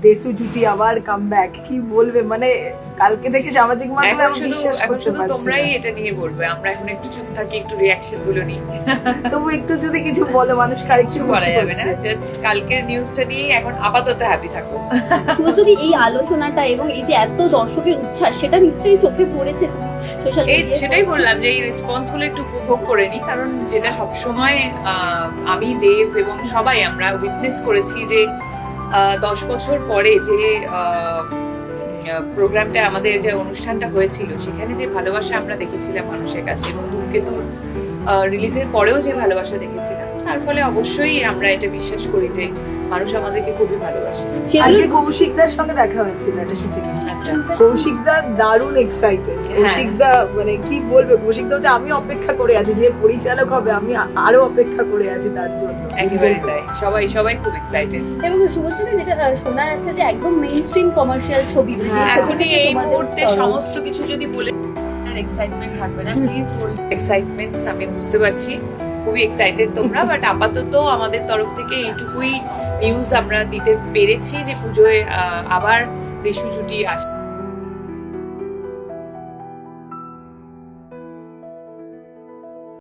দেশু জুটি আবার কামব্যাক, কি বলবে মানে কালকে থেকে সামাজিক মাধ্যমে আমি বিশ্বাস করতে শুধু পারছি তোমরাই না। এটা নিয়ে বলবে, আমরা এখন একটু চুপ থাকি, একটু রিয়াকশন গুলো নিই। তবু একটু যদি কিছু বলে মানুষ কারেক্ট কিছু করা যাবে না, জাস্ট কালকের নিউজটা নিয়ে এখন আপাতত হ্যাপি থাকো। যদি এই আলোচনাটা এবং এই যে এত দর্শকের উচ্ছ্বাস, সেটা নিশ্চয়ই চোখে পড়েছে সোশ্যাল এই মিডিয়ায়। সেটাই বললাম যে এই রেসপন্স গুলো একটু উপভোগ করে নি, কারণ যেটা সবসময় আমি, দেব এবং সবাই আমরা উইটনেস করেছি যে 10 বছর পরে যে প্রোগ্রামটা, আমাদের যে অনুষ্ঠানটা হয়েছিল, সেখানে যে ভালোবাসা আমরা দেখেছিলাম মানুষের কাছে, এবং ধূমকেতুর রিলিজের পরেও যে ভালোবাসা দেখেছিলাম, তার ফলে অবশ্যই আমরা এটা বিশ্বাস করি যে মানুষ আমাদেরকে খুবই ভালোবাসে। আজকে কৌশিকদার সঙ্গে দেখা হয়েছিল একটা শুটিং এ। আচ্ছা, কৌশিকদা দারুণ এক্সাইটেড। কৌশিকদা মানে কি বলবে, কৌশিকদা হচ্ছে আমি অপেক্ষা করে আছি, যে পরিচালক হবে আমি আরো অপেক্ষা করে আছি তার জন্য। একেবারে তাই, সবাই সবাই খুব এক্সাইটেড। এবং শুভশ্রী, যেটা শোনা যাচ্ছে যে একদম মেইন স্ট্রিম কমার্শিয়াল ছবি, যে ছবিটা এখনই এই তোমাদের মুহূর্তে তরফ। সমস্ত কিছু যদি বলে এক্সাইটমেন্ট থাকবে না, প্লিজ বল। এক্সাইটমেন্টস আমি বুঝতে পারছি, খুবই এক্সাইটেড তোমরা, বাট আপাতত আমাদের তরফ থেকে এইটুকুই নিউজ আমরা দিতে পেরেছি যে পুজোয় আবার দেশু জুটি আসে।